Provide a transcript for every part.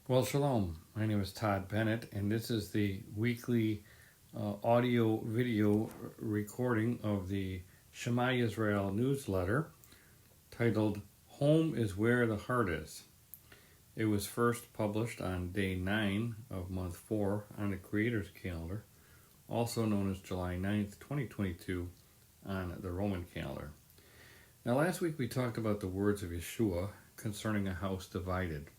Well, shalom. My name is Todd Bennett, and this is the weekly audio video recording of the Shema Israel newsletter titled Home is Where the Heart Is. It was first published on day 9 of month 4 on the Creator's calendar, also known as July 9th, 2022, on the Roman calendar. Now, last week we talked about the words of Yeshua concerning a house divided.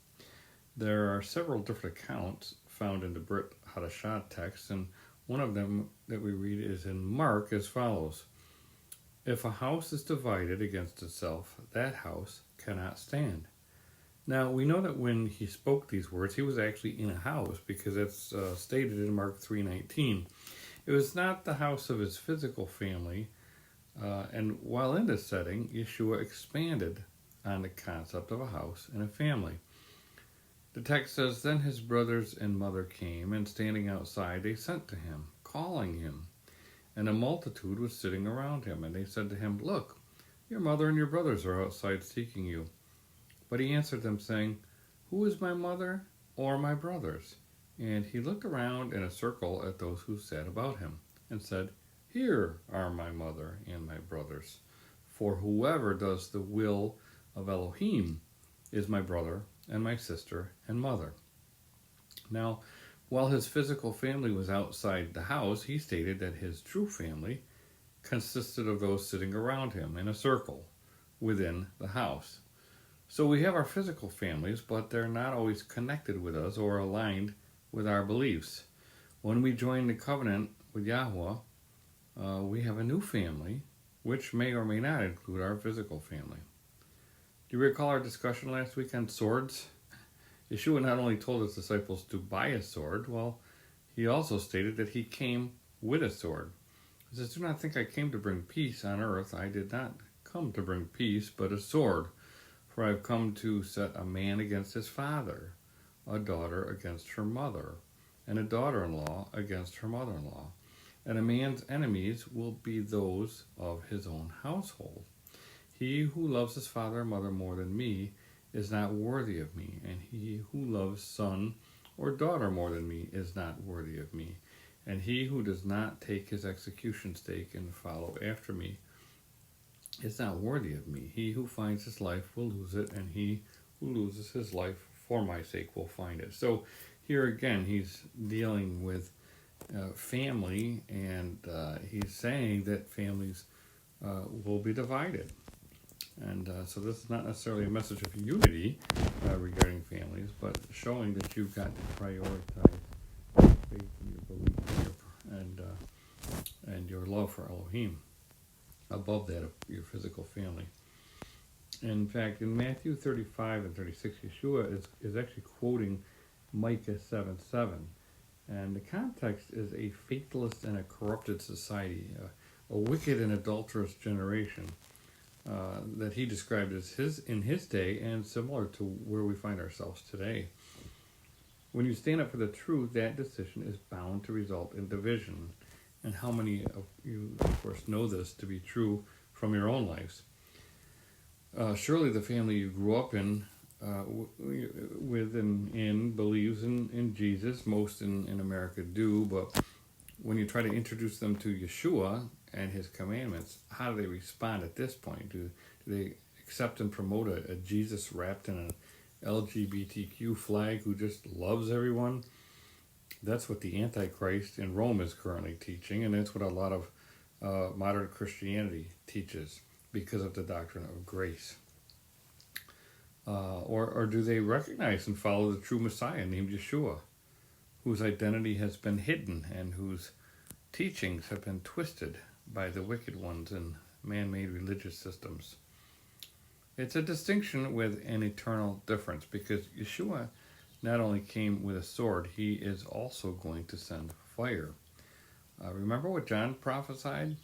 There are several different accounts found in the Brit Hadashah text, and one of them that we read is in Mark as follows. If a house is divided against itself, that house cannot stand. Now, we know that when he spoke these words, he was actually in a house, because it's stated in Mark 3:19. It was not the house of his physical family, and while in this setting, Yeshua expanded on the concept of a house and a family. The text says, Then his brothers and mother came, and standing outside they sent to him, calling him. And a multitude was sitting around him, and they said to him, Look, your mother and your brothers are outside seeking you. But he answered them, saying, Who is my mother or my brothers? And he looked around in a circle at those who sat about him, and said, Here are my mother and my brothers. For whoever does the will of Elohim is my brother and my sister and mother. Now, while his physical family was outside the house, he stated that his true family consisted of those sitting around him in a circle within the house. So we have our physical families, but they're not always connected with us or aligned with our beliefs. When we join the covenant with Yahweh, we have a new family, which may or may not include our physical family. Do you recall our discussion last week on swords? Yeshua not only told his disciples to buy a sword, well, he also stated that he came with a sword. He says, Do not think I came to bring peace on earth. I did not come to bring peace, but a sword. For I have come to set a man against his father, a daughter against her mother, and a daughter-in-law against her mother-in-law. And a man's enemies will be those of his own household. He who loves his father or mother more than me is not worthy of me, and he who loves son or daughter more than me is not worthy of me. And he who does not take his execution stake and follow after me is not worthy of me. He who finds his life will lose it, and he who loses his life for my sake will find it. So here again, he's dealing with family, and he's saying that families will be divided. And so this is not necessarily a message of unity regarding families, but showing that you've got to prioritize your faith and your belief and your love for Elohim above that of your physical family. In fact, in Matthew 35 and 36, Yeshua is actually quoting Micah 7:7. And the context is a faithless and a corrupted society, a wicked and adulterous generation. That he described as in his day, and similar to where we find ourselves today. When you stand up for the truth, that decision is bound to result in division. And how many of you, of course, know this to be true from your own lives? Surely the family you grew up in believes in Jesus. Most in America do, but when you try to introduce them to Yeshua and his commandments, how do they respond at this point? Do they accept and promote a Jesus wrapped in an LGBTQ flag who just loves everyone? That's what the Antichrist in Rome is currently teaching, and that's what a lot of modern Christianity teaches because of the doctrine of grace. Or do they recognize and follow the true Messiah named Yeshua, whose identity has been hidden and whose teachings have been twisted by the wicked ones in man-made religious systems? It's a distinction with an eternal difference, because Yeshua not only came with a sword, he is also going to send fire. Remember what John prophesied?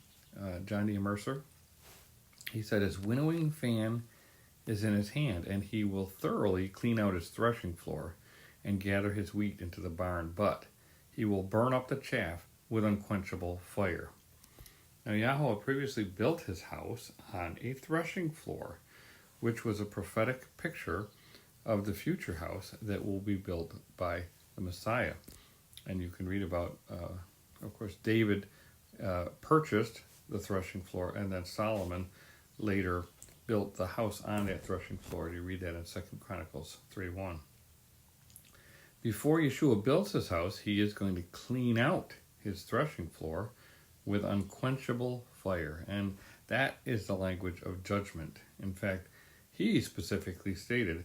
John the Immerser? He said his winnowing fan is in his hand, and he will thoroughly clean out his threshing floor and gather his wheat into the barn, but he will burn up the chaff with unquenchable fire. Now Yahweh previously built his house on a threshing floor, which was a prophetic picture of the future house that will be built by the Messiah. And you can read about, of course, David purchased the threshing floor, and then Solomon later built the house on that threshing floor. You read that in 2 Chronicles 3:1. Before Yeshua builds his house, he is going to clean out his threshing floor with unquenchable fire. And that is the language of judgment. In fact, he specifically stated,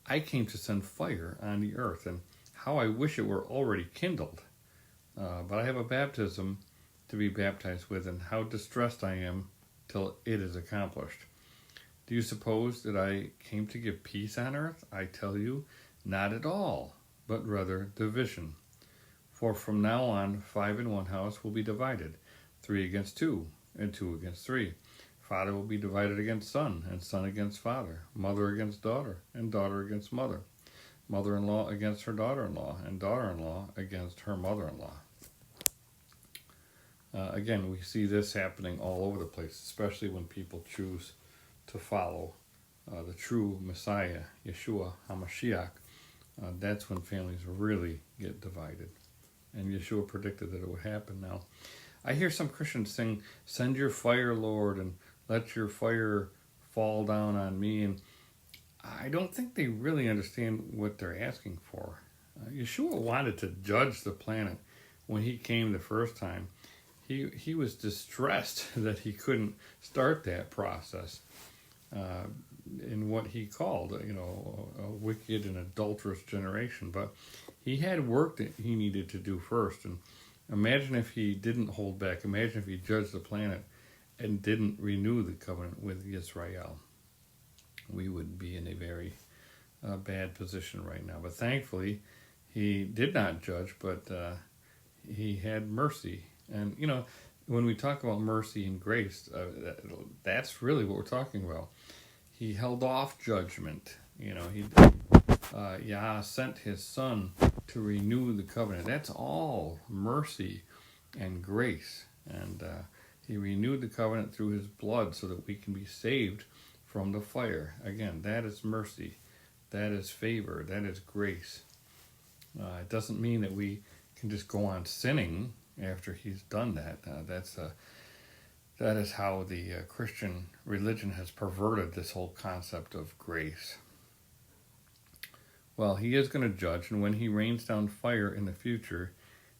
I came to send fire on the earth, and how I wish it were already kindled. But I have a baptism to be baptized with, and how distressed I am till it is accomplished. Do you suppose that I came to give peace on earth? I tell you, not at all, but rather division. For from now on, 5 in one house will be divided, 3 against 2, and 2 against 3. Father will be divided against son, and son against father, mother against daughter, and daughter against mother, mother-in-law against her daughter-in-law, and daughter-in-law against her mother-in-law. Again, we see this happening all over the place, especially when people choose to follow the true Messiah, Yeshua HaMashiach. That's when families really get divided. And Yeshua predicted that it would happen now. I hear some Christians sing, send your fire, Lord, and let your fire fall down on me. And I don't think they really understand what they're asking for. Yeshua wanted to judge the planet when he came the first time. He was distressed that he couldn't start that process in what he called, a wicked and adulterous generation. But he had work that he needed to do first. And imagine if he didn't hold back. Imagine if he judged the planet and didn't renew the covenant with Israel. We would be in a very bad position right now. But thankfully, he did not judge, but he had mercy. And, when we talk about mercy and grace, that's really what we're talking about. He held off judgment. Yah sent his son to renew the covenant. That's all mercy and grace. And he renewed the covenant through his blood so that we can be saved from the fire. Again, that is mercy. That is favor. That is grace. It doesn't mean that we can just go on sinning after he's done that. That is how the Christian religion has perverted this whole concept of grace. Well, he is going to judge, and when he rains down fire in the future,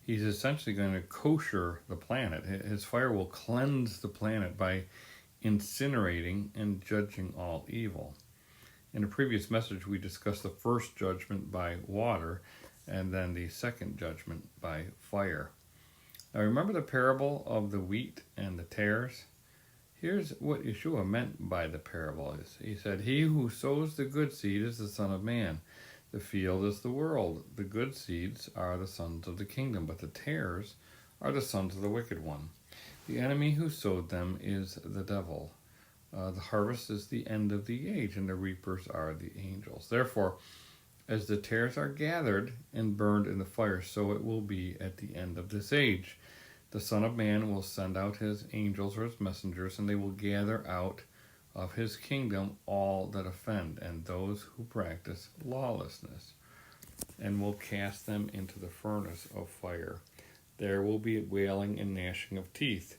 he's essentially going to kosher the planet. His fire will cleanse the planet by incinerating and judging all evil. In a previous message, we discussed the first judgment by water, and then the second judgment by fire. Now remember the parable of the wheat and the tares? Here's what Yeshua meant by the parable. He said, he who sows the good seed is the Son of Man. The field is the world. The good seeds are the sons of the kingdom, but the tares are the sons of the wicked one. The enemy who sowed them is the devil. The harvest is the end of the age, and the reapers are the angels. Therefore, as the tares are gathered and burned in the fire, so it will be at the end of this age. The Son of Man will send out his angels or his messengers, and they will gather out of his kingdom all that offend, and those who practice lawlessness, and will cast them into the furnace of fire. There will be wailing and gnashing of teeth.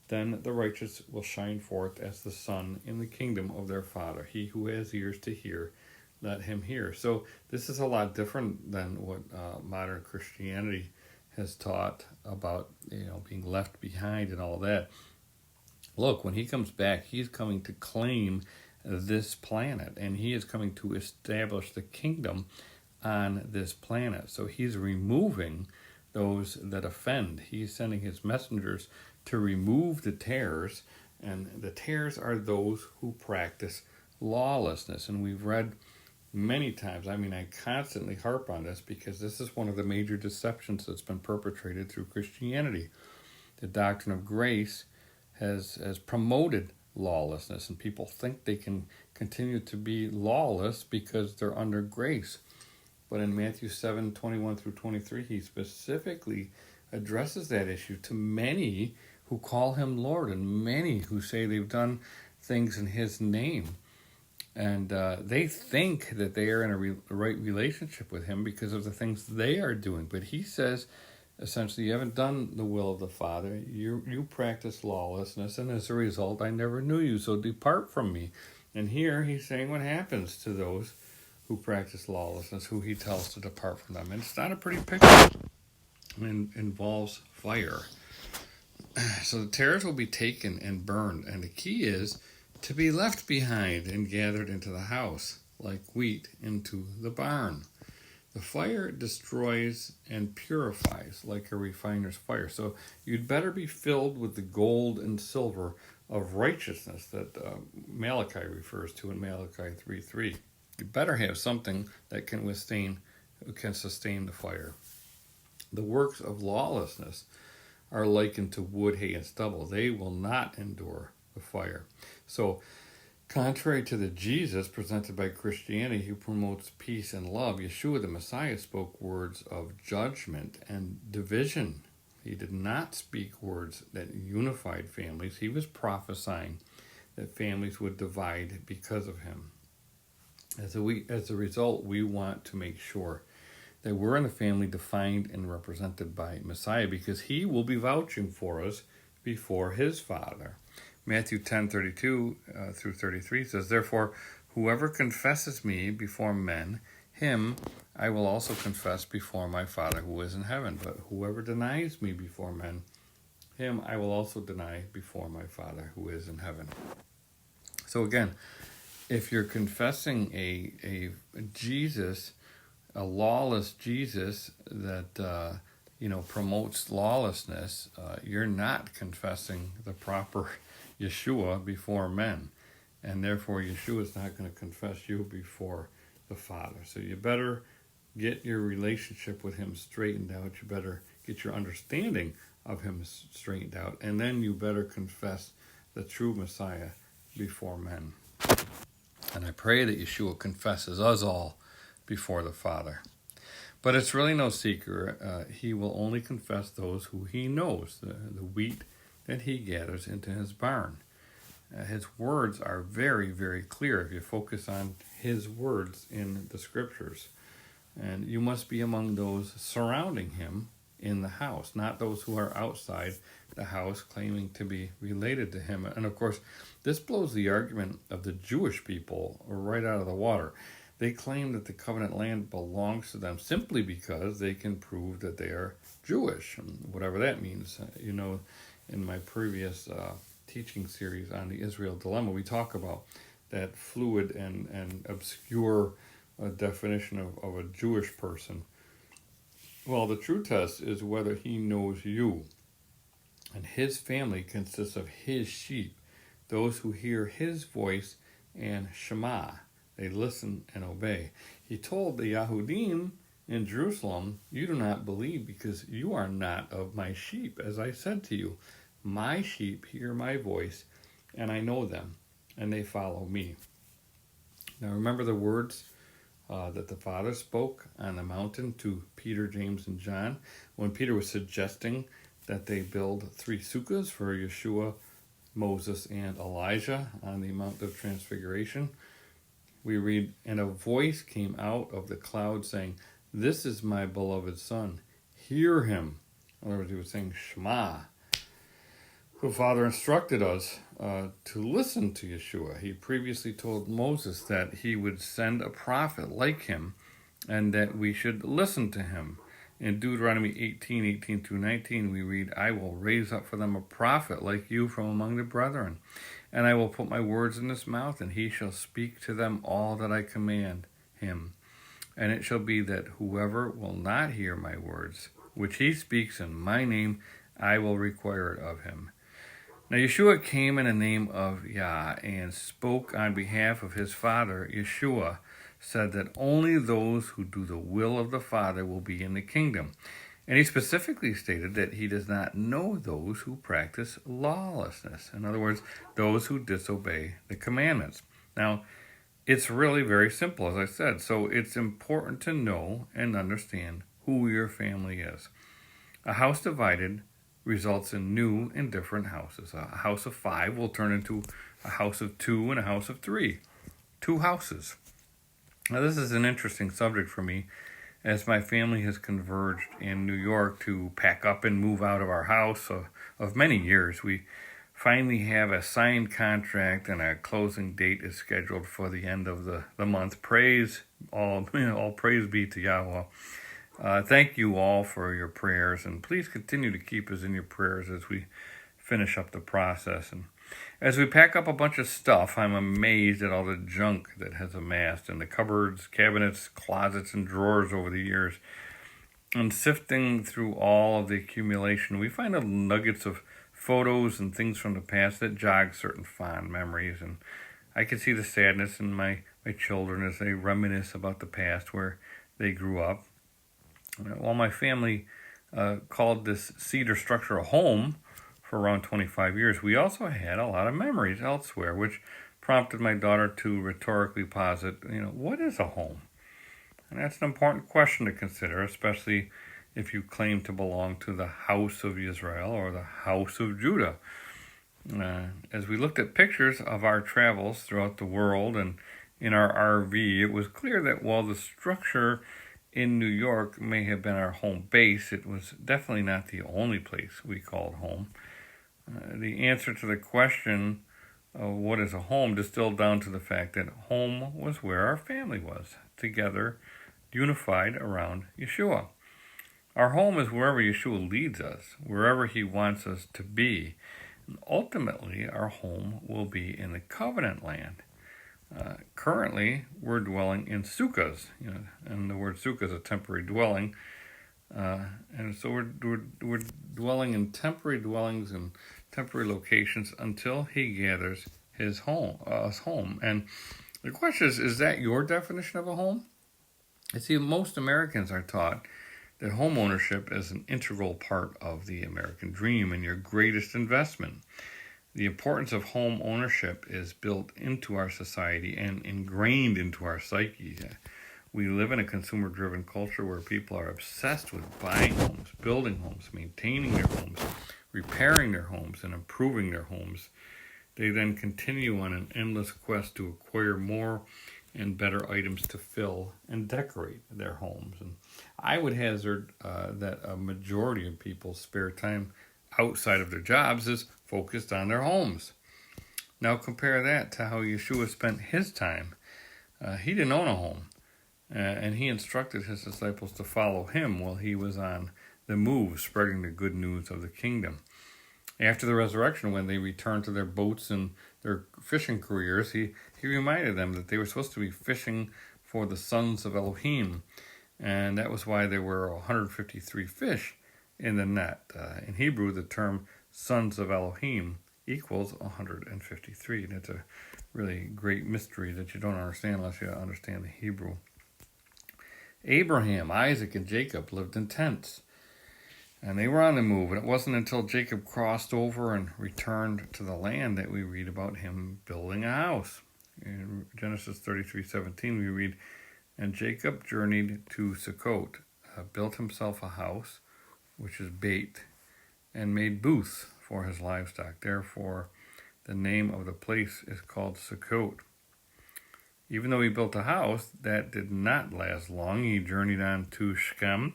Then the righteous will shine forth as the sun in the kingdom of their Father. He who has ears to hear, let him hear. So this is a lot different than what modern Christianity has taught about, being left behind and all that. Look, when he comes back, he's coming to claim this planet, and he is coming to establish the kingdom on this planet. So he's removing those that offend. He's sending his messengers to remove the tares, and the tares are those who practice lawlessness. And we've read many times, I constantly harp on this because this is one of the major deceptions that's been perpetrated through Christianity. The doctrine of grace has promoted lawlessness, and people think they can continue to be lawless because they're under grace. But in Matthew 7:21 through 23, he specifically addresses that issue to many who call him Lord and many who say they've done things in his name. And they think that they are in a right relationship with him because of the things they are doing. But he says, essentially, you haven't done the will of the Father. You practice lawlessness, and as a result, I never knew you, so depart from me. And here he's saying what happens to those who practice lawlessness, who he tells to depart from them. And it's not a pretty picture. It involves fire. So the tares will be taken and burned, and the key is to be left behind and gathered into the house, like wheat into the barn. The fire destroys and purifies like a refiner's fire. So you'd better be filled with the gold and silver of righteousness that Malachi refers to in Malachi 3:3. You better have something that can sustain the fire. The works of lawlessness are likened to wood, hay, and stubble. They will not endure the fire. So, contrary to the Jesus presented by Christianity, who promotes peace and love, Yeshua the Messiah spoke words of judgment and division. He did not speak words that unified families. He was prophesying that families would divide because of him. As a result, we want to make sure that we're in a family defined and represented by Messiah, because he will be vouching for us before his Father. Matthew 10:32 through 33 says, "Therefore, whoever confesses me before men, him I will also confess before my Father who is in heaven. But whoever denies me before men, him I will also deny before my Father who is in heaven." So again, if you're confessing a Jesus, a lawless Jesus that promotes lawlessness, you're not confessing the proper Yeshua before men, and therefore Yeshua is not going to confess you before the Father. So you better get your relationship with him straightened out. You better get your understanding of him straightened out, and then you better confess the true Messiah before men. And I pray that Yeshua confesses us all before the Father. But it's really no secret. He will only confess those who he knows, the wheat that he gathers into his barn. His words are very, very clear if you focus on his words in the scriptures. And you must be among those surrounding him in the house, not those who are outside the house claiming to be related to him. And of course, this blows the argument of the Jewish people right out of the water. They claim that the covenant land belongs to them simply because they can prove that they are Jewish, whatever that means. In my previous teaching series on the Israel dilemma, we talk about that fluid and obscure definition of a Jewish person. Well, the true test is whether he knows you. And his family consists of his sheep, those who hear his voice and Shema. They listen and obey. He told the Yahudim in Jerusalem, "You do not believe because you are not of my sheep. As I said to you, my sheep hear my voice, and I know them, and they follow me." Now remember the words that the Father spoke on the mountain to Peter, James, and John when Peter was suggesting that they build 3 sukkahs for Yeshua, Moses, and Elijah on the Mount of Transfiguration. We read, "And a voice came out of the cloud saying, 'This is my beloved Son. Hear him.'" In other words, he was saying Shema. The Father instructed us to listen to Yeshua. He previously told Moses that he would send a prophet like him and that we should listen to him. In Deuteronomy 18 through 19, we read, "I will raise up for them a prophet like you from among the brethren, and I will put my words in his mouth, and he shall speak to them all that I command him. And it shall be that whoever will not hear my words, which he speaks in my name, I will require it of him." Now Yeshua came in the name of Yah and spoke on behalf of his Father. Yeshua said that only those who do the will of the Father will be in the kingdom. And he specifically stated that he does not know those who practice lawlessness. In other words, those who disobey the commandments. Now, it's really very simple, as I said. So it's important to know and understand who your family is. A house divided results in new and different houses. A house of 5 will turn into a house of 2 and a house of 3. two houses. Now, this is an interesting subject for me, as my family has converged in New York to pack up and move out of our house of many years. We finally have a signed contract, and our closing date is scheduled for the end of the month. All praise be to Yahweh. Thank you all for your prayers, and please continue to keep us in your prayers as we finish up the process. And as we pack up a bunch of stuff, I'm amazed at all the junk that has amassed in the cupboards, cabinets, closets, and drawers over the years. And sifting through all of the accumulation, we find little nuggets of photos and things from the past that jog certain fond memories. And I can see the sadness in my children as they reminisce about the past where they grew up. While my family called this cedar structure a home for around 25 years, we also had a lot of memories elsewhere, which prompted my daughter to rhetorically posit, what is a home? And that's an important question to consider, especially if you claim to belong to the house of Israel or the house of Judah. As we looked at pictures of our travels throughout the world and in our RV, it was clear that while the structure in New York may have been our home base, it was definitely not the only place we called home. The answer to the question of what is a home distilled down to the fact that home was where our family was, together, unified around Yeshua. Our home is wherever Yeshua leads us, wherever he wants us to be. And ultimately, our home will be in the covenant land. Currently, we're dwelling in sukkahs, and the word sukkah is a temporary dwelling. And so we're dwelling in temporary dwellings and temporary locations until he gathers us home. And the question is that your definition of a home? You see, most Americans are taught that home ownership is an integral part of the American dream and your greatest investment. The importance of home ownership is built into our society and ingrained into our psyche. We live in a consumer-driven culture where people are obsessed with buying homes, building homes, maintaining their homes, repairing their homes, and improving their homes. They then continue on an endless quest to acquire more and better items to fill and decorate their homes. And I would hazard that a majority of people's spare time outside of their jobs is focused on their homes. Now compare that to how Yeshua spent his time. He didn't own a home, and he instructed his disciples to follow him while he was on the move, spreading the good news of the kingdom. After the resurrection, when they returned to their boats and their fishing careers, he reminded them that they were supposed to be fishing for the sons of Elohim, and that was why there were 153 fish in the net. In Hebrew, the term sons of Elohim equals 153, and it's a really great mystery that you don't understand unless you understand the Hebrew. Abraham, Isaac, and Jacob lived in tents, and they were on the move, and it wasn't until Jacob crossed over and returned to the land that we read about him building a house. In Genesis 33:17, we read, "And Jacob journeyed to Sukkot, built himself a house, which is Beit, and made booths for his livestock. Therefore, the name of the place is called Sukkot." Even though he built a house, that did not last long. He journeyed on to Shechem,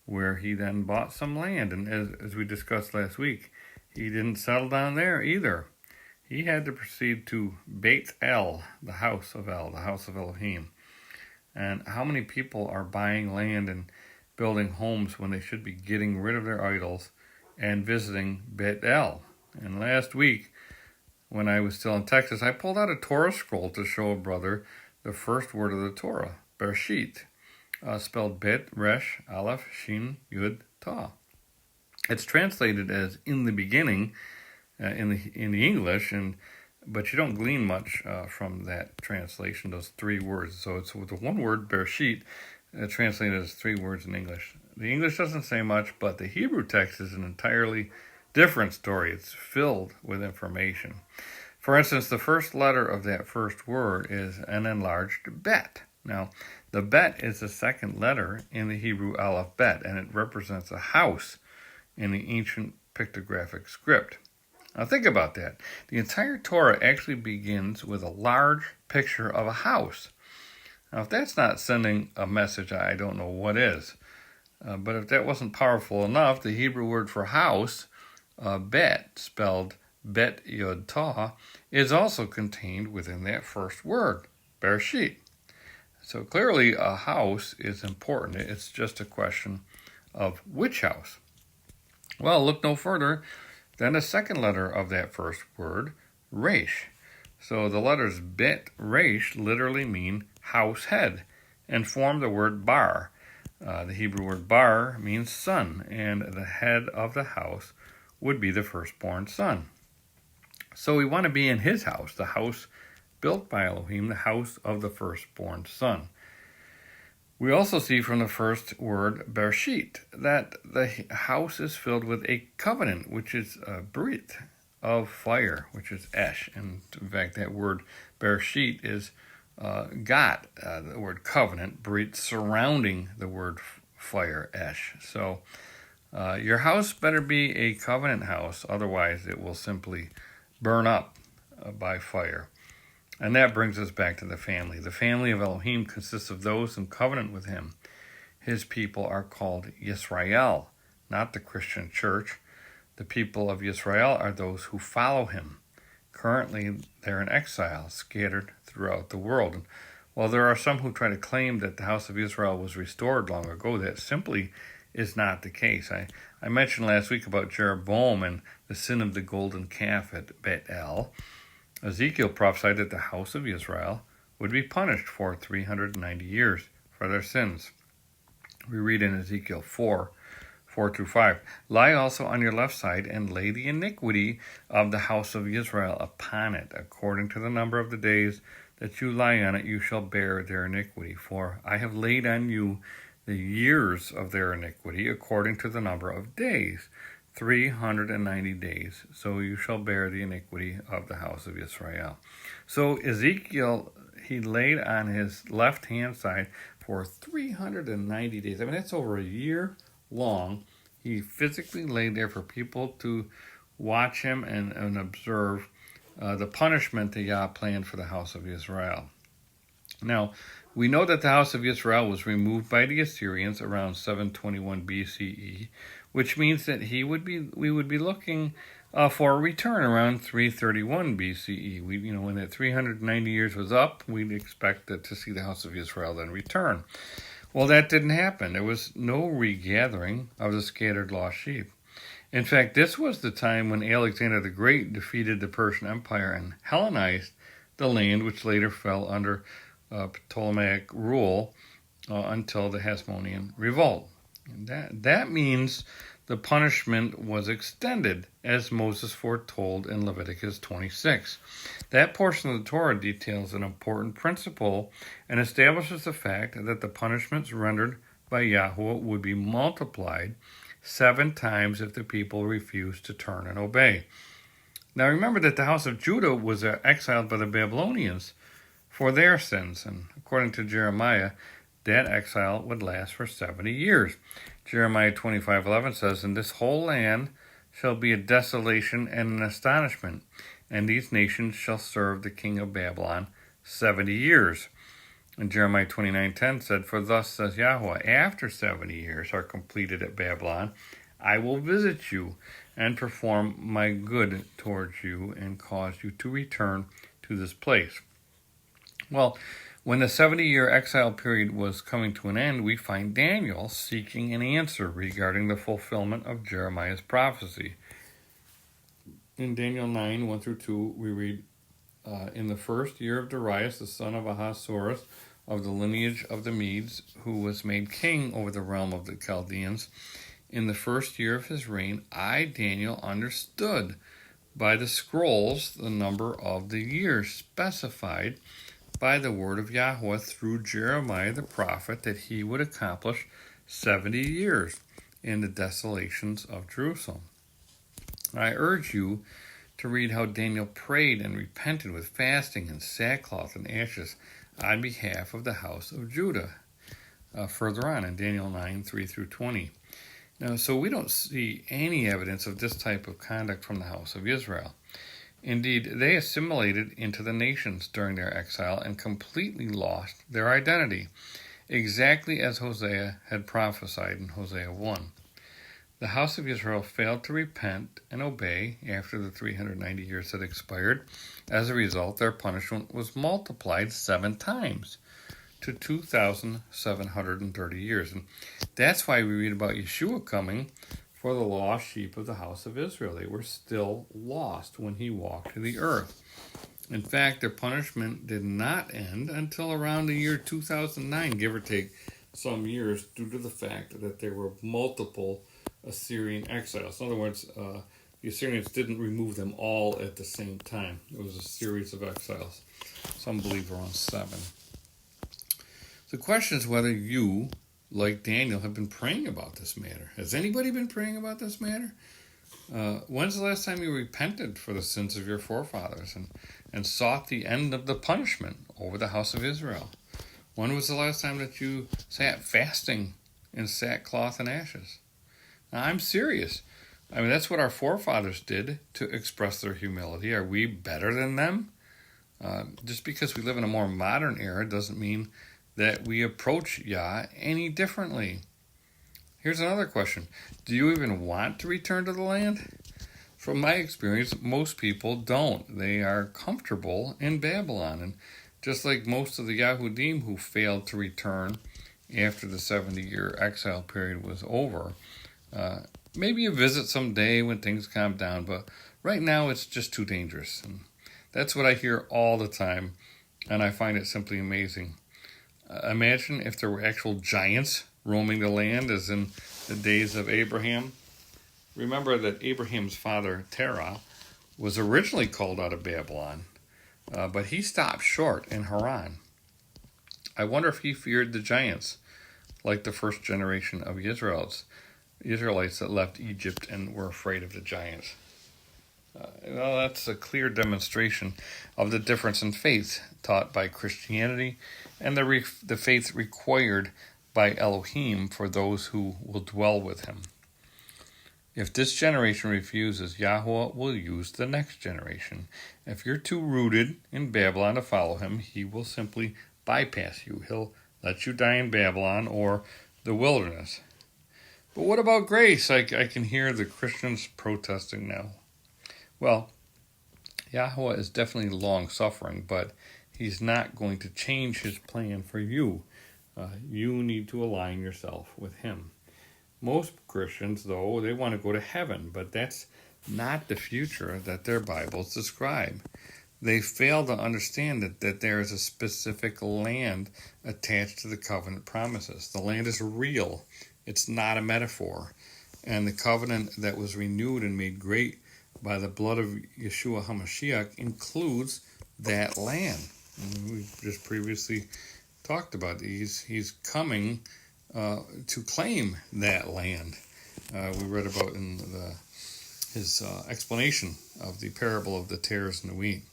where he then bought some land. And as we discussed last week, he didn't settle down there either. He had to proceed to Beit El, the house of Elohim. And how many people are buying land and building homes when they should be getting rid of their idols and visiting Beit El? And last week, when I was still in Texas, I pulled out a Torah scroll to show a brother the first word of the Torah, Bereshit, spelled Bet, Resh, Aleph, Shin, Yud, Ta. It's translated as "in the beginning" in the English, but you don't glean much from that translation, those three words. So it's with the one word, Bereshit, translated as three words in English. The English doesn't say much, but the Hebrew text is an entirely different story. It's filled with information. For instance, the first letter of that first word is an enlarged bet. Now, the bet is the second letter in the Hebrew Aleph Bet, and it represents a house in the ancient pictographic script. Now think about that. The entire Torah actually begins with a large picture of a house. Now if that's not sending a message, I don't know what is. But if that wasn't powerful enough, the Hebrew word for house, bet, spelled bet yod tah, is also contained within that first word, Bereshit. So clearly a house is important. It's just a question of which house. Well, look no further than the second letter of that first word, Resh. So the letters bet, Resh literally mean house head and form the word bar. The Hebrew word bar means son, and the head of the house would be the firstborn son. So we want to be in his house, the house built by Elohim, the house of the firstborn son. We also see from the first word, Bereshit, that the house is filled with a covenant, which is a brit of fire, which is esh. And in fact, that word Bereshit is got the word covenant, brit, surrounding the word fire, esh. So your house better be a covenant house, otherwise it will simply burn up by fire. And that brings us back to the family. The family of Elohim consists of those in covenant with him. His people are called Yisrael, not the Christian church. The people of Yisrael are those who follow him. Currently, they're in exile, scattered throughout the world. And while there are some who try to claim that the house of Israel was restored long ago, that simply is not the case. I mentioned last week about Jeroboam and the sin of the golden calf at Bethel. Ezekiel prophesied that the house of Israel would be punished for 390 years for their sins. We read in Ezekiel 4:4-5, lie also on your left side and lay the iniquity of the house of Israel upon it. According to the number of the days that you lie on it, you shall bear their iniquity. For I have laid on you the years of their iniquity according to the number of days. 390 days, so you shall bear the iniquity of the house of Israel. So Ezekiel, he laid on his left-hand side for 390 days. I mean, that's over a year long. He physically laid there for people to watch him and observe the punishment that Yah planned for the house of Israel. Now, we know that the house of Israel was removed by the Assyrians around 721 BCE, which means that we would be looking for a return around 331 BCE. When that 390 years was up, we'd expect to see the house of Israel then return. Well, that didn't happen. There was no regathering of the scattered lost sheep. In fact, this was the time when Alexander the Great defeated the Persian Empire and Hellenized the land, which later fell under Ptolemaic rule until the Hasmonean revolt. And that means the punishment was extended, as Moses foretold in Leviticus 26. That portion of the Torah details an important principle and establishes the fact that the punishments rendered by Yahweh would be multiplied 7 times if the people refused to turn and obey. Now remember that the house of Judah was exiled by the Babylonians for their sins, and according to Jeremiah, that exile would last for 70 years. Jeremiah 25:11 says, and this whole land shall be a desolation and an astonishment, and these nations shall serve the king of Babylon 70 years. And Jeremiah 29:10 said, for thus says Yahweh, after 70 years are completed at Babylon, I will visit you and perform my good towards you and cause you to return to this place. Well, when the 70-year exile period was coming to an end, we find Daniel seeking an answer regarding the fulfillment of Jeremiah's prophecy. In Daniel 9:1-2, we read, in the first year of Darius, the son of Ahasuerus, of the lineage of the Medes, who was made king over the realm of the Chaldeans, in the first year of his reign, I, Daniel, understood by the scrolls the number of the years specified by the word of Yahweh through Jeremiah the prophet, that he would accomplish 70 years in the desolations of Jerusalem. I urge you to read how Daniel prayed and repented with fasting and sackcloth and ashes on behalf of the house of Judah. Further on in Daniel 9:3-20. Now, so we don't see any evidence of this type of conduct from the house of Israel. Indeed, they assimilated into the nations during their exile and completely lost their identity, exactly as Hosea had prophesied in Hosea 1. The house of Israel failed to repent and obey after the 390 years had expired. As a result, their punishment was multiplied 7 times to 2,730 years. And that's why we read about Yeshua coming for the lost sheep of the house of Israel. They were still lost when he walked the earth. In fact, their punishment did not end until around the year 2009, give or take some years, due to the fact that there were multiple Assyrian exiles. In other words, the Assyrians didn't remove them all at the same time. It was a series of exiles. Some believe around 7. The question is whether you, like Daniel, have been praying about this matter. Has anybody been praying about this matter? When's the last time you repented for the sins of your forefathers and sought the end of the punishment over the house of Israel? When was the last time that you sat fasting in sackcloth and ashes? Now, I'm serious. I mean, that's what our forefathers did to express their humility. Are we better than them? Just because we live in a more modern era doesn't mean that we approach Yah any differently. Here's another question. Do you even want to return to the land? From my experience, most people don't. They are comfortable in Babylon. And just like most of the Yahudim who failed to return after the 70-year exile period was over, maybe a visit someday when things calm down, but right now it's just too dangerous. And that's what I hear all the time, and I find it simply amazing. Imagine if there were actual giants roaming the land as in the days of Abraham. Remember that Abraham's father, Terah, was originally called out of Babylon, but he stopped short in Haran. I wonder if he feared the giants, like the first generation of Israelites that left Egypt and were afraid of the giants. Well, that's a clear demonstration of the difference in faith taught by Christianity and the faith required by Elohim for those who will dwell with him. If this generation refuses, Yahweh will use the next generation. If you're too rooted in Babylon to follow him, he will simply bypass you. He'll let you die in Babylon or the wilderness. But what about grace? I can hear the Christians protesting now. Well, Yahweh is definitely long-suffering, but he's not going to change his plan for you. You need to align yourself with him. Most Christians, though, they want to go to heaven, but that's not the future that their Bibles describe. They fail to understand that there is a specific land attached to the covenant promises. The land is real. It's not a metaphor. And the covenant that was renewed and made great by the blood of Yeshua HaMashiach includes that land. And we just previously talked about he's coming to claim that land. We read about in his explanation of the parable of the tares and the wheat.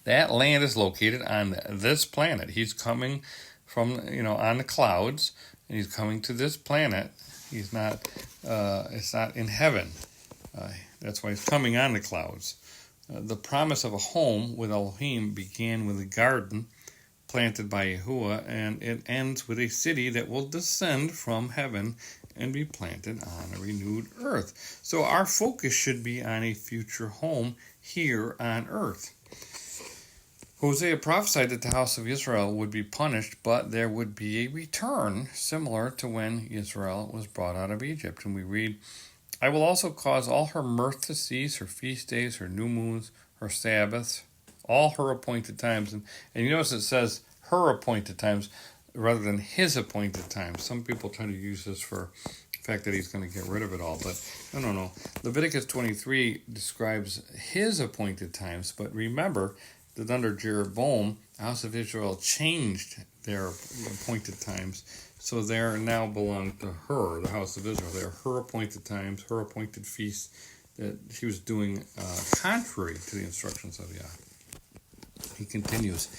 That land is located on this planet. He's coming from, on the clouds, and he's coming to this planet. He's not, it's not in heaven. That's why he's coming on the clouds. The promise of a home with Elohim began with a garden planted by Yahuwah, and it ends with a city that will descend from heaven and be planted on a renewed earth. So our focus should be on a future home here on earth. Hosea prophesied that the house of Israel would be punished, but there would be a return similar to when Israel was brought out of Egypt. And we read, I will also cause all her mirth to cease, her feast days, her new moons, her Sabbaths, all her appointed times. And you notice it says her appointed times rather than his appointed times. Some people try to use this for the fact that he's going to get rid of it all. But no. Leviticus 23 describes his appointed times. But remember that under Jeroboam, the house of Israel changed their appointed times. So they now belong to her, the house of Israel. They are her appointed times, her appointed feasts that she was doing contrary to the instructions of Yah. He continues,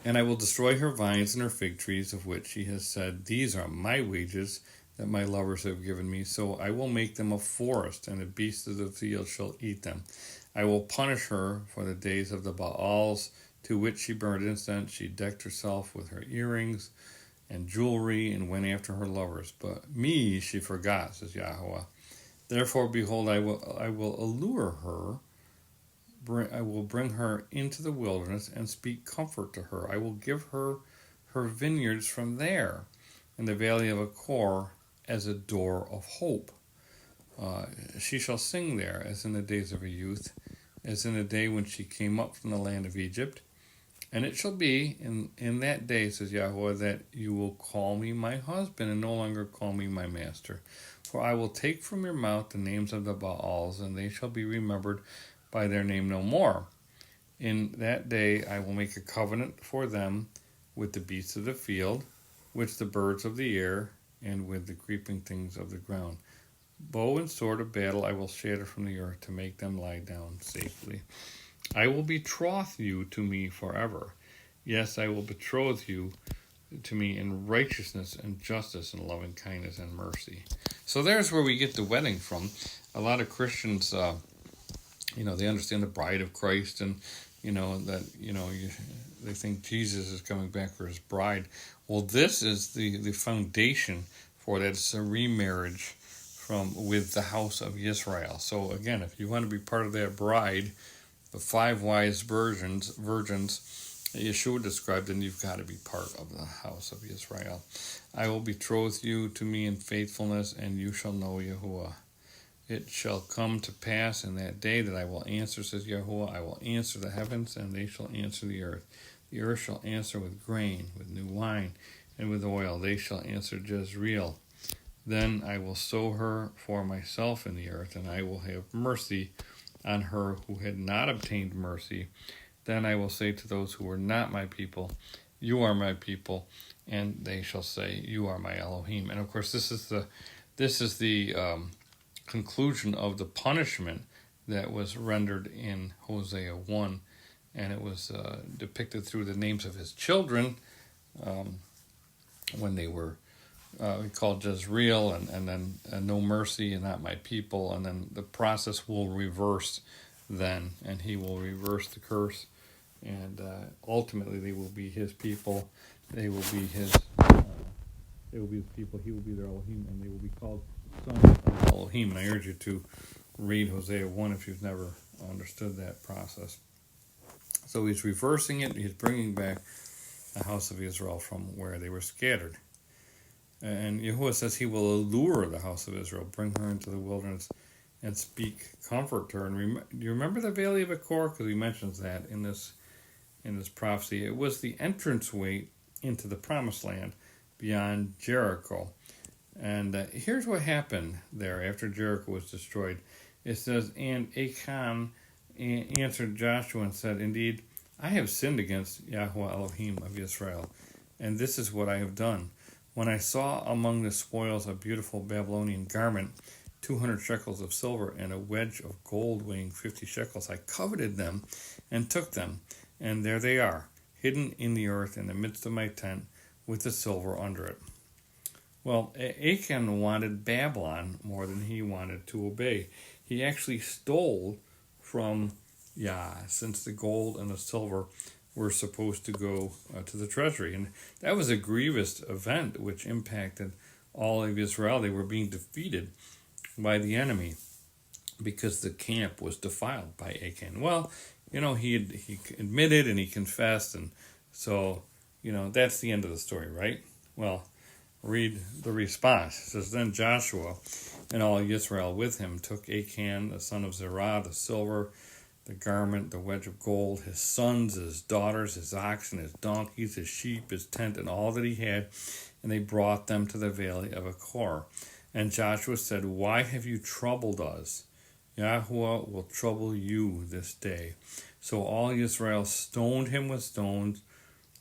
and I will destroy her vines and her fig trees, of which she has said, these are my wages, that my lovers have given me. So I will make them a forest, and the beasts of the field shall eat them. I will punish her for the days of the Baals, to which she burned incense. She decked herself with her earrings and jewelry, and went after her lovers. But me she forgot, says Yahweh. Therefore, behold, I will allure her. I will bring her into the wilderness and speak comfort to her. I will give her her vineyards from there, in the valley of Achor, as a door of hope. She shall sing there, as in the days of her youth, as in the day when she came up from the land of Egypt. And it shall be in that day, says Yahweh, that you will call me my husband, and no longer call me my master. For I will take from your mouth the names of the Baals, and they shall be remembered by their name no more. In that day I will make a covenant for them with the beasts of the field, with the birds of the air, and with the creeping things of the ground. Bow and sword of battle I will shatter from the earth, to make them lie down safely. I will betroth you to me forever. Yes, I will betroth you to me in righteousness and justice and loving kindness and mercy. So there's where we get the wedding from. A lot of Christians, they understand the bride of Christ, and they think Jesus is coming back for his bride. Well, this is the foundation for that. It's a remarriage with the house of Israel. So again, if you want to be part of that bride, the 5 wise virgins that Yeshua described, then you've got to be part of the house of Israel. I will betroth you to me in faithfulness, and you shall know Yahuwah. It shall come to pass in that day that I will answer, says Yahuwah. I will answer the heavens, and they shall answer the earth. The earth shall answer with grain, with new wine, and with oil. They shall answer Jezreel. Then I will sow her for myself in the earth, and I will have mercy on her who had not obtained mercy. Then I will say to those who were not my people, you are my people, and they shall say, you are my Elohim. And of course, this is the conclusion of the punishment that was rendered in Hosea 1, and it was depicted through the names of his children when they were called Jezreel, and then no mercy and not my people, and then the process will reverse then, and he will reverse the curse, and ultimately they will be his people. They will be his people. He will be their Elohim, and they will be called sons of Elohim. And I urge you to read Hosea 1 if you've never understood that process. So he's reversing it. He's bringing back the house of Israel from where they were scattered. And Yahuwah says he will allure the house of Israel, bring her into the wilderness, and speak comfort to her. And do you remember the valley of Achor? Because he mentions that in this prophecy. It was the entranceway into the promised land beyond Jericho. And here's what happened there after Jericho was destroyed. It says, and Achan answered Joshua and said, indeed, I have sinned against Yahweh Elohim of Israel, and this is what I have done. When I saw among the spoils a beautiful Babylonian garment, 200 shekels of silver, and a wedge of gold weighing 50 shekels, I coveted them and took them, and there they are, hidden in the earth in the midst of my tent, with the silver under it. Well, Achan wanted Babylon more than he wanted to obey. He actually stole from Yah, since the gold and the silver were supposed to go to the treasury. And that was a grievous event which impacted all of Israel. They were being defeated by the enemy because the camp was defiled by Achan. Well, he admitted and he confessed, and so, that's the end of the story, right? Well, read the response. It says, then Joshua and all Israel with him took Achan, the son of Zerah, the silver, the garment, the wedge of gold, his sons, his daughters, his oxen, his donkeys, his sheep, his tent, and all that he had, and they brought them to the valley of Achor. And Joshua said, why have you troubled us? Yahuwah will trouble you this day. So all Israel stoned him with stones,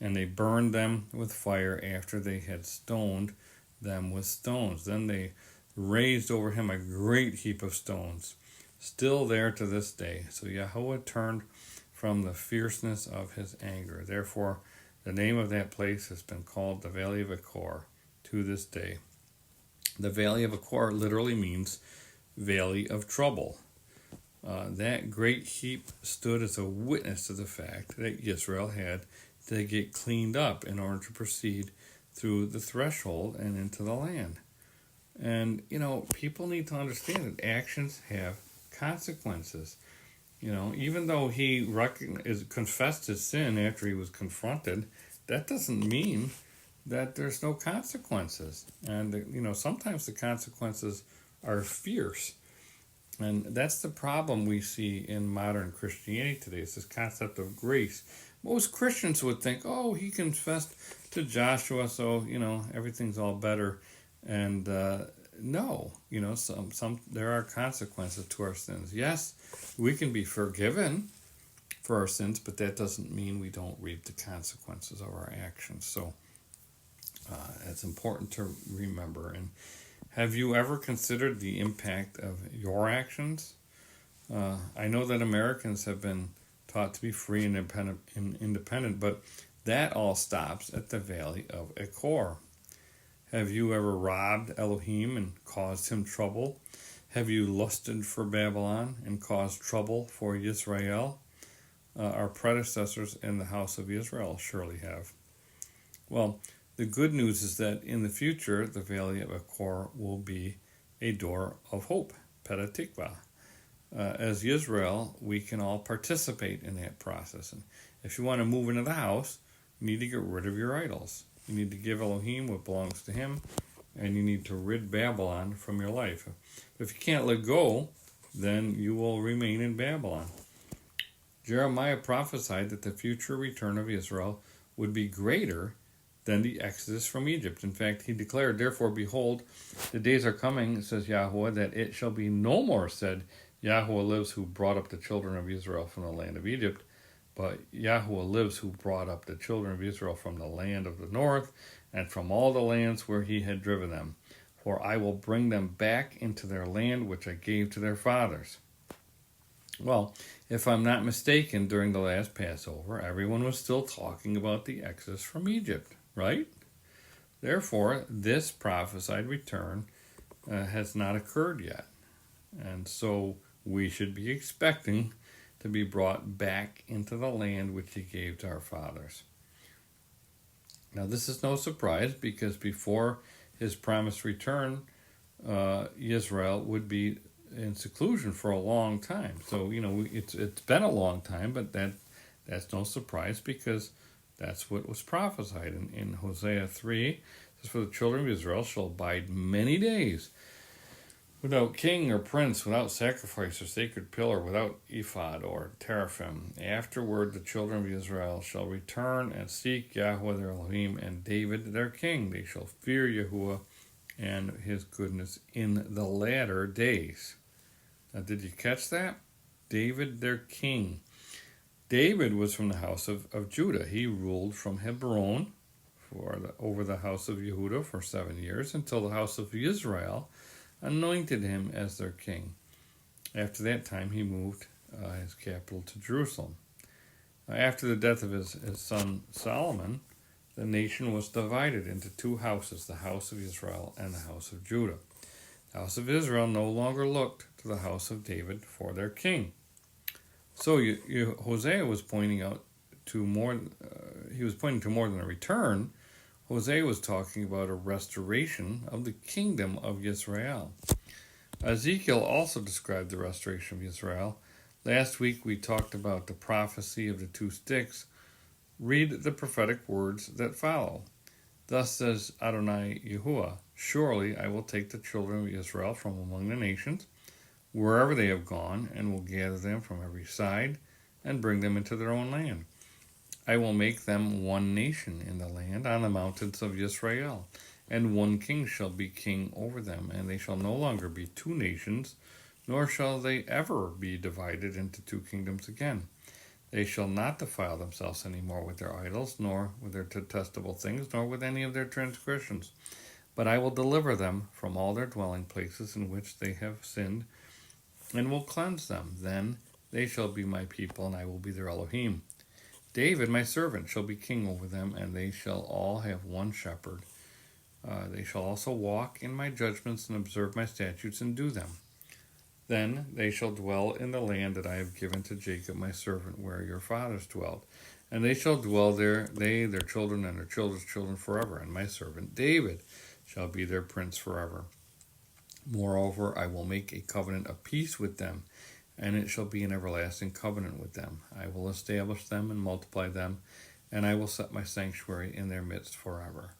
and they burned them with fire after they had stoned them with stones. Then they raised over him a great heap of stones, still there to this day. So Yahweh turned from the fierceness of his anger. Therefore, the name of that place has been called the Valley of Achor to this day. The Valley of Achor literally means valley of trouble. That great heap stood as a witness to the fact that Israel had to get cleaned up in order to proceed through the threshold and into the land. And, people need to understand that actions have consequences. Even though he confessed his sin after he was confronted, that doesn't mean that there's no consequences. And, sometimes the consequences are fierce. And that's the problem we see in modern Christianity today, is this concept of grace. Most Christians would think, oh, he confessed to Joshua, so, everything's all better. And no, there are consequences to our sins. Yes, we can be forgiven for our sins, but that doesn't mean we don't reap the consequences of our actions. So it's important to remember. And have you ever considered the impact of your actions? I know that Americans have been taught to be free and independent, but that all stops at the Valley of Achor. Have you ever robbed Elohim and caused him trouble? Have you lusted for Babylon and caused trouble for Israel? Our predecessors in the house of Israel surely have. Well, the good news is that in the future, the Valley of Achor will be a door of hope, Petah Tikva. As Israel, we can all participate in that process. And if you want to move into the house, you need to get rid of your idols. You need to give Elohim what belongs to him, and you need to rid Babylon from your life. If you can't let go, then you will remain in Babylon. Jeremiah prophesied that the future return of Israel would be greater than the exodus from Egypt. In fact, he declared, therefore, behold, the days are coming, says Yahweh, that it shall be no more said, Yahweh lives who brought up the children of Israel from the land of Egypt, but Yahweh lives who brought up the children of Israel from the land of the north and from all the lands where he had driven them. For I will bring them back into their land which I gave to their fathers. Well, if I'm not mistaken, during the last Passover, everyone was still talking about the exodus from Egypt, right? Therefore, this prophesied return has not occurred yet. And so we should be expecting to be brought back into the land which he gave to our fathers. Now, this is no surprise, because before his promised return, Israel would be in seclusion for a long time. So, it's been a long time, but that's no surprise, because that's what was prophesied in Hosea 3. It says, for the children of Israel shall abide many days without king or prince, without sacrifice or sacred pillar, without ephod or teraphim. Afterward the children of Israel shall return and seek Yahweh their Elohim and David their king. They shall fear Yahuwah and his goodness in the latter days. Now, did you catch that? David their king. David was from the house of Judah. He ruled from Hebron over the house of Yehudah for 7 years, until the house of Israel anointed him as their king. After that time, he moved his capital to Jerusalem. After the death of his son Solomon, the nation was divided into two houses, the house of Israel and the house of Judah. The house of Israel no longer looked to the house of David for their king. So Hosea was pointing to more than a return. Hosea was talking about a restoration of the kingdom of Israel. Ezekiel also described the restoration of Israel. Last week we talked about the prophecy of the two sticks. Read the prophetic words that follow. Thus says Adonai Yahuwah, surely I will take the children of Israel from among the nations, wherever they have gone, and will gather them from every side, and bring them into their own land. I will make them one nation in the land, on the mountains of Israel, and one king shall be king over them, and they shall no longer be two nations, nor shall they ever be divided into two kingdoms again. They shall not defile themselves any more with their idols, nor with their detestable things, nor with any of their transgressions. But I will deliver them from all their dwelling places in which they have sinned, and will cleanse them. Then they shall be my people, and I will be their Elohim. David, my servant, shall be king over them, and they shall all have one shepherd. They shall also walk in my judgments and observe my statutes and do them. Then they shall dwell in the land that I have given to Jacob my servant, where your fathers dwelled. And they shall dwell there, they, their children, and their children's children forever. And my servant David shall be their prince forever. Moreover, I will make a covenant of peace with them, and it shall be an everlasting covenant with them. I will establish them and multiply them, and I will set my sanctuary in their midst forever.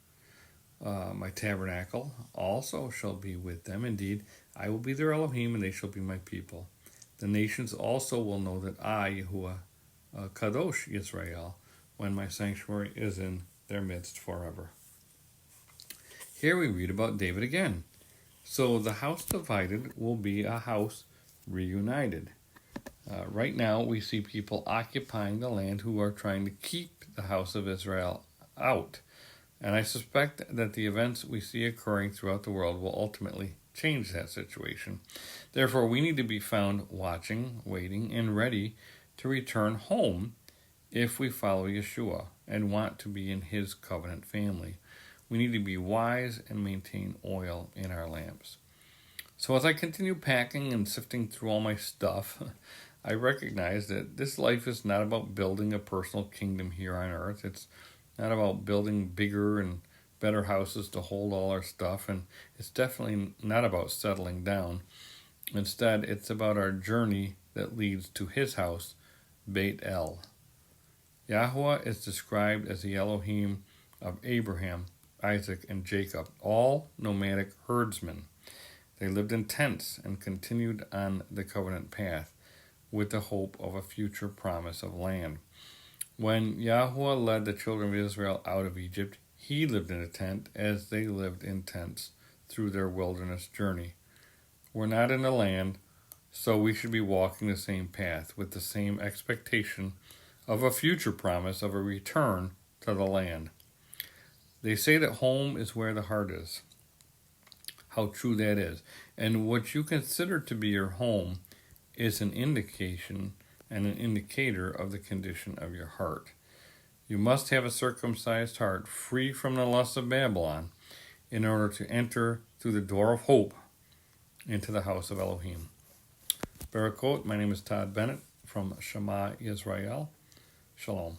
My tabernacle also shall be with them. Indeed, I will be their Elohim, and they shall be my people. The nations also will know that I, Yahuwah, Kadosh Israel, when my sanctuary is in their midst forever. Here we read about David again. So the house divided will be a house reunited. Right now, we see people occupying the land who are trying to keep the house of Israel out. And I suspect that the events we see occurring throughout the world will ultimately change that situation. Therefore, we need to be found watching, waiting, and ready to return home if we follow Yeshua and want to be in his covenant family. We need to be wise and maintain oil in our lamps. So as I continue packing and sifting through all my stuff, I recognize that this life is not about building a personal kingdom here on earth. It's not about building bigger and better houses to hold all our stuff, and it's definitely not about settling down. Instead, it's about our journey that leads to his house, Beit El. Yahweh is described as the Elohim of Abraham, Isaac, and Jacob, all nomadic herdsmen. They lived in tents and continued on the covenant path with the hope of a future promise of land. When Yahweh led the children of Israel out of Egypt, he lived in a tent as they lived in tents through their wilderness journey. We're not in the land, so we should be walking the same path with the same expectation of a future promise of a return to the land. They say that home is where the heart is. How true that is. And what you consider to be your home is an indication and an indicator of the condition of your heart. You must have a circumcised heart, free from the lusts of Babylon, in order to enter through the door of hope into the house of Elohim. Barakot, my name is Todd Bennett from Shema Israel. Shalom.